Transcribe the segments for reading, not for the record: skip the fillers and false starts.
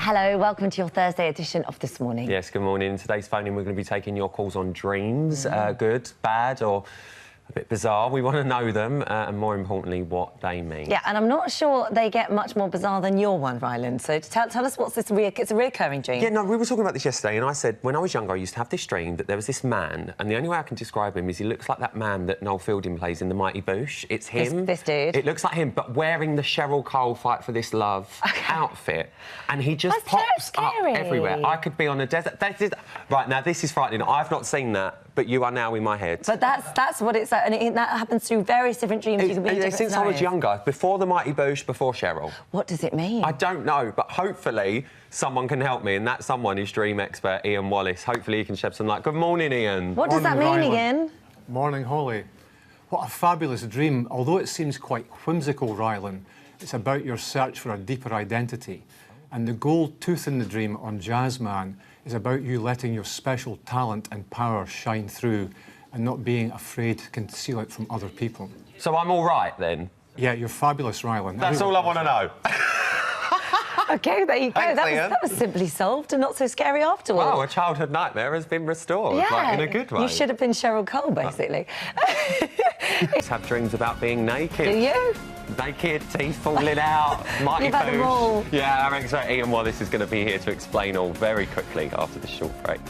Hello, welcome to your Thursday edition of This Morning. Yes, good morning. In today's phone-in, we're going to be taking your calls on dreams, good, bad, or a bit bizarre. We want to know them, and more importantly, what they mean. Yeah, and I'm not sure they get much more bizarre than your one, Ryland. So tell us what's this it's a recurring dream. Yeah, no, we were talking about this yesterday, and I said, when I was younger, I used to have this dream that there was this man, and the only way I can describe him is he looks like that man that Noel Fielding plays in The Mighty Boosh. It's him. This dude. It looks like him, but wearing the Cheryl Cole Fight for This Love outfit, and he just pops up everywhere. I could be on a desert. Right, now, this is frightening. I've not seen that, but you are now in my head. But that's what it's like, and that happens through various different dreams. You can be in different since scenarios. I was younger, before The Mighty Boosh, before Cheryl. What does it mean? I don't know, but hopefully someone can help me, and that someone is dream expert Ian Wallace. Hopefully he can shed some light. Good morning, Ian. What does that mean, Ian? Morning, Holly. What a fabulous dream. Although it seems quite whimsical, Rylan, it's about your search for a deeper identity. And the gold tooth in the dream on Jazzman is about you letting your special talent and power shine through and not being afraid to conceal it from other people. So I'm all right, then? Yeah, you're fabulous, Rylan. That's all I want to know. OK, there you go. Thanks, that was simply solved and not so scary after all. Wow, a childhood nightmare has been restored, yeah, like, in a good way. You should have been Cheryl Cole, basically. Just have dreams about being naked. Do you? Naked, teeth falling out, Mighty You've had them all. Boosh. Yeah, our expert Ian Wallace is going to be here to explain all very quickly after the short break.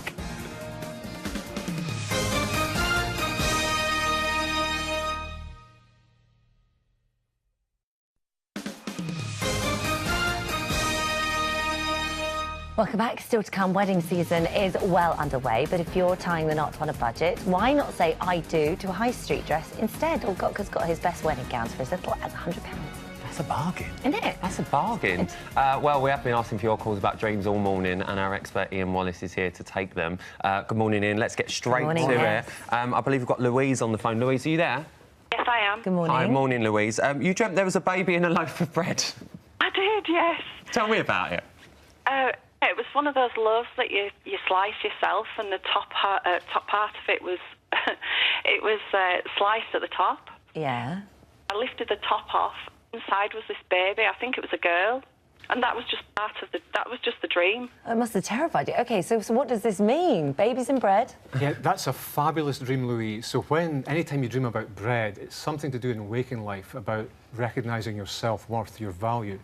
Welcome back. Still to come, wedding season is well underway, but if you're tying the knot on a budget, why not say I do to a high street dress instead? Or Gotka's got his best wedding gowns for as little as £100. That's a bargain. Isn't it? That's a bargain. Well, we have been asking for your calls about dreams all morning, and our expert Ian Wallace is here to take them. Good morning, Ian. Let's get straight to it. I believe we've got Louise on the phone. Louise, are you there? Yes, I am. Good morning. Hi, morning, Louise. You dreamt there was a baby in a loaf of bread. I did, yes. Tell me about it. It was one of those loaves that you slice yourself, and the top part of it was it was sliced at the top. Yeah. I lifted the top off. Inside was this baby. I think it was a girl, and that was just the dream. It must have terrified you. OK, so what does this mean? Babies and bread? Yeah, that's a fabulous dream, Louise. So anytime you dream about bread, it's something to do in waking life, about recognising your self-worth, your value.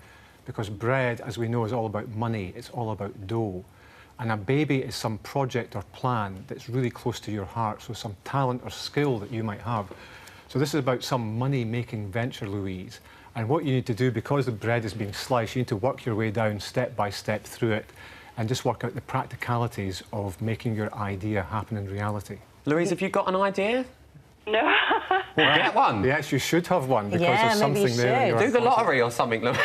Because bread, as we know, is all about money, it's all about dough. And a baby is some project or plan that's really close to your heart, so some talent or skill that you might have. So this is about some money-making venture, Louise. And what you need to do, because the bread is being sliced, you need to work your way down step by step through it and just work out the practicalities of making your idea happen in reality. Louise, have you got an idea? No. Well, get one. Yes, you should have one, because Yeah, there's something there. In your Do the lottery or something, Louise.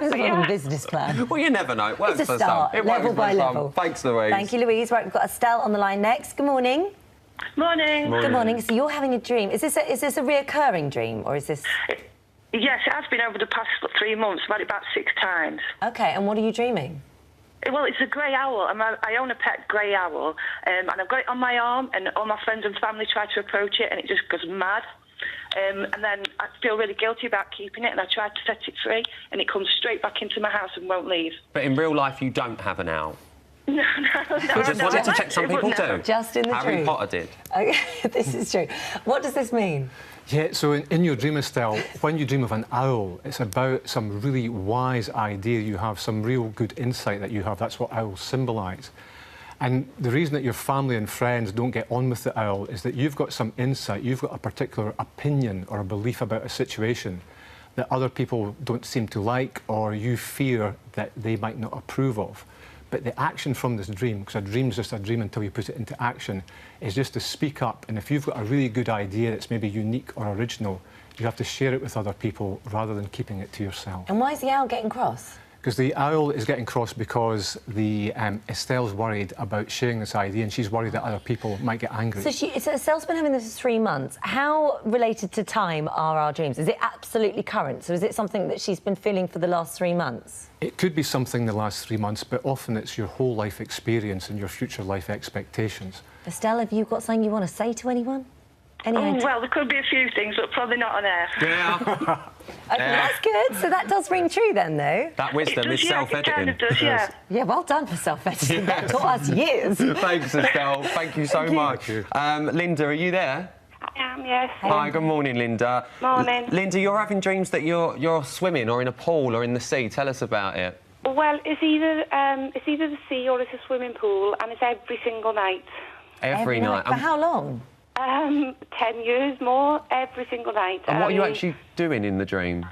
It's a business plan. Well, you never know. It works It's a for some. start, It level works by for level. some. Thanks, Louise. Thank you, Louise. Right, we've got Estelle on the line next. Good morning. Morning. Good morning. So you're having a dream. Is this a reoccurring dream, or is this... Yes, it has been over the past 3 months. I've had it about 6 times. OK, and what are you dreaming? Well, it's a grey owl, and I own a pet grey owl, and I've got it on my arm, and all my friends and family try to approach it, and it just goes mad. And then I feel really guilty about keeping it, and I try to set it free, and it comes straight back into my house and won't leave. But in real life, you don't have an owl. No. We just wanted to check. Some people do. Just in the Harry dream. Potter did. Okay, this is true. What does this mean? Yeah, so in your dream, Estelle, when you dream of an owl, it's about some really wise idea you have, some real good insight that you have. That's what owls symbolise. And the reason that your family and friends don't get on with the owl is that you've got some insight, you've got a particular opinion or a belief about a situation that other people don't seem to like, or you fear that they might not approve of. But the action from this dream, because a dream's just a dream until you put it into action, is just to speak up. And if you've got a really good idea that's maybe unique or original, you have to share it with other people rather than keeping it to yourself. And why is the owl getting cross? Because the owl is getting cross because Estelle's worried about sharing this idea, and she's worried that other people might get angry. So Estelle's been having this for 3 months. How related to time are our dreams? Is it absolutely current? So is it something that she's been feeling for the last 3 months? It could be something the last 3 months, but often it's your whole life experience and your future life expectations. Estelle, have you got something you want to say to anyone? Anyway, well, there could be a few things, but probably not on air. Yeah. okay, that's good. So that does ring true then, though. That wisdom is It self-editing. kind of does, yeah. Yeah, well done for self-editing. That took us years. Thanks, Estelle. Thank you so much. Linda, are you there? I am, yes. Hi, good morning, Linda. Morning. Linda, you're having dreams that you're swimming or in a pool or in the sea. Tell us about it. Well, it's either the sea or it's a swimming pool, and it's every single night. Every night. For how long? 10 years more, every single night. And what are you actually doing in the dream?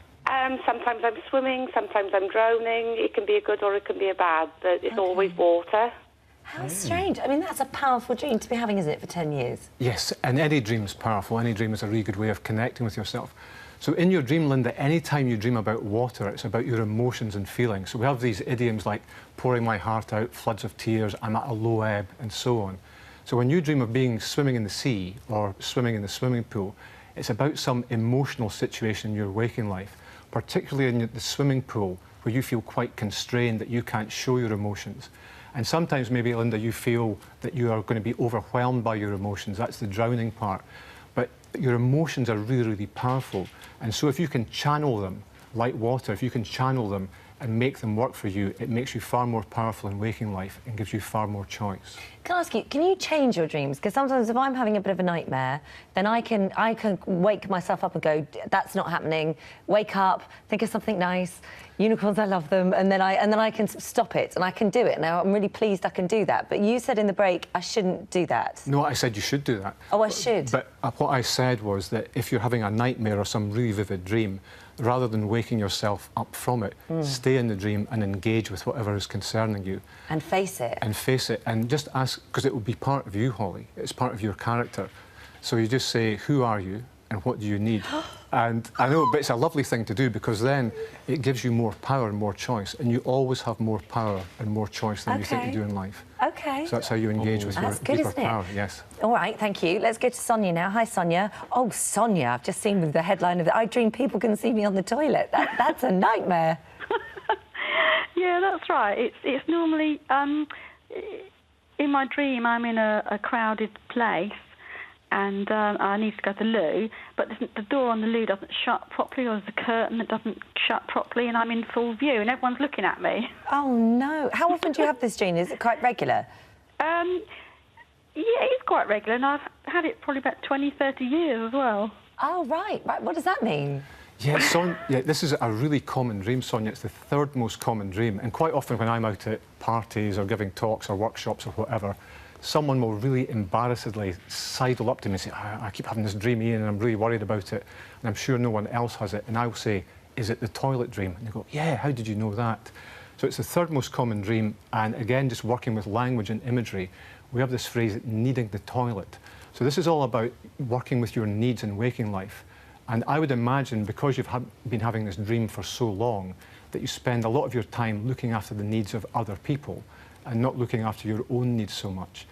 Sometimes I'm swimming, sometimes I'm drowning. It can be a good or it can be a bad, but it's always water. How strange. I mean, that's a powerful dream to be having, isn't it, for 10 years? Yes, and any dream's powerful. Any dream is a really good way of connecting with yourself. So in your dream, Linda, any time you dream about water, it's about your emotions and feelings. So we have these idioms like pouring my heart out, floods of tears, I'm at a low ebb, and so on. So when you dream of being swimming in the sea or swimming in the swimming pool, it's about some emotional situation in your waking life, particularly in the swimming pool where you feel quite constrained, that you can't show your emotions. And sometimes maybe, Linda, you feel that you are going to be overwhelmed by your emotions. That's the drowning part. But your emotions are really, really powerful. And so if you can channel them like water, if you can channel them and make them work for you, it makes you far more powerful in waking life and gives you far more choice. Can I ask you, can you change your dreams? Because sometimes if I'm having a bit of a nightmare, then I can wake myself up and go, that's not happening. Wake up, think of something nice. Unicorns, I love them, and then I can stop it and I can do it. Now I'm really pleased I can do that. But you said in the break I shouldn't do that. No, I said you should do that. Oh, I should. But what I said was that if you're having a nightmare or some really vivid dream, rather than waking yourself up from it, stay in the dream and engage with whatever is concerning you. And face it. And face it, and just ask, because it will be part of you, Holly. It's part of your character. So you just say, who are you and what do you need? And I know, but it's a lovely thing to do because then it gives you more power and more choice, and you always have more power and more choice than you think you do in life. OK. So that's how you engage with your good, deeper isn't it? power, yes. All right, thank you. Let's go to Sonia now. Hi, Sonia. Oh, Sonia, I've just seen with the headline of it, I dream people can see me on the toilet. That's a nightmare. Yeah, that's right. It's normally, in my dream, I'm in a crowded place and I need to go to the loo, but the door on the loo doesn't shut properly, or there's a curtain that doesn't shut properly, and I'm in full view and everyone's looking at me. Oh, no. How often do you have this dream? Is it quite regular? Yeah, it's quite regular, and I've had it probably about 20, 30 years as well. Oh, right. What does that mean? Yeah, this is a really common dream, Sonia. It's the third most common dream. And quite often when I'm out at parties or giving talks or workshops or whatever, someone will really embarrassedly sidle up to me and say, I keep having this dream, Ian, and I'm really worried about it, and I'm sure no one else has it. And I'll say, is it the toilet dream? And they go, yeah, how did you know that? So it's the third most common dream. And again, just working with language and imagery, we have this phrase, needing the toilet. So this is all about working with your needs in waking life. And I would imagine, because you've been having this dream for so long, that you spend a lot of your time looking after the needs of other people and not looking after your own needs so much.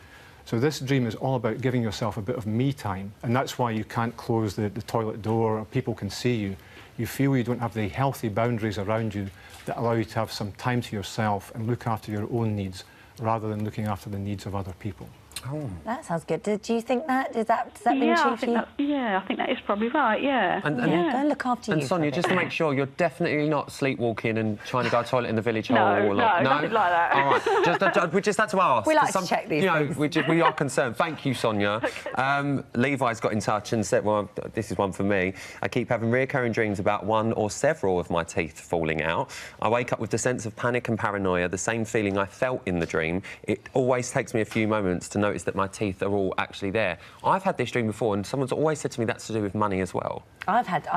So this dream is all about giving yourself a bit of me time, and that's why you can't close the toilet door or people can see you. You feel you don't have the healthy boundaries around you that allow you to have some time to yourself and look after your own needs rather than looking after the needs of other people. Oh. That sounds good. Do you think that? Does that ring true for you? I think that is probably right, yeah. And go and look after you. And Sonia, just to make sure, you're definitely not sleepwalking and trying to go to the toilet in the village hall? No, nothing like that. All right, we just had to ask. We like to check these things. We are concerned. Thank you, Sonia. Okay. Levi's got in touch and said, well, this is one for me. I keep having recurring dreams about one or several of my teeth falling out. I wake up with the sense of panic and paranoia, the same feeling I felt in the dream. It always takes me a few moments to notice that my teeth are all actually there. I've had this dream before, and someone's always said to me that's to do with money as well. I've had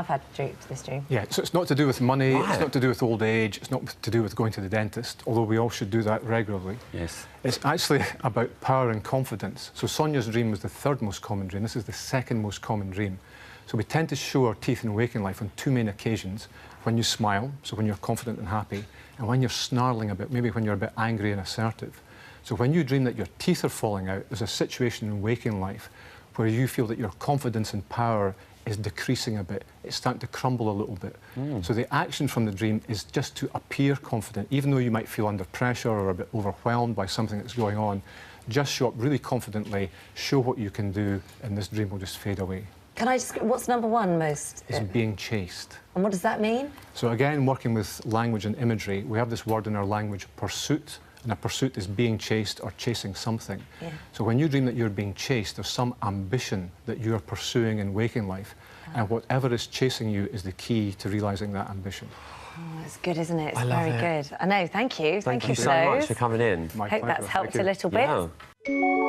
this dream. Yeah, so it's not to do with money, It's not to do with old age, it's not to do with going to the dentist, although we all should do that regularly. Yes. It's actually about power and confidence. So Sonia's dream was the third most common dream. This is the second most common dream. So we tend to show our teeth in waking life on two main occasions. When you smile, so when you're confident and happy, and when you're snarling a bit, maybe when you're a bit angry and assertive. So when you dream that your teeth are falling out, there's a situation in waking life where you feel that your confidence and power is decreasing a bit. It's starting to crumble a little bit. So the action from the dream is just to appear confident, even though you might feel under pressure or a bit overwhelmed by something that's going on. Just show up really confidently, show what you can do, and this dream will just fade away. Can I just... What's number one most? Is being chased. And what does that mean? So again, working with language and imagery, we have this word in our language, pursuit, and a pursuit is being chased or chasing something. Yeah. So when you dream that you're being chased, there's some ambition that you're pursuing in waking life, and whatever is chasing you is the key to realising that ambition. Oh, it's good, isn't it? It's I love very it. good. I know, thank you. Thank you for so those. much for coming in. My Hope pleasure. that's helped Thank a you. little bit. Yeah.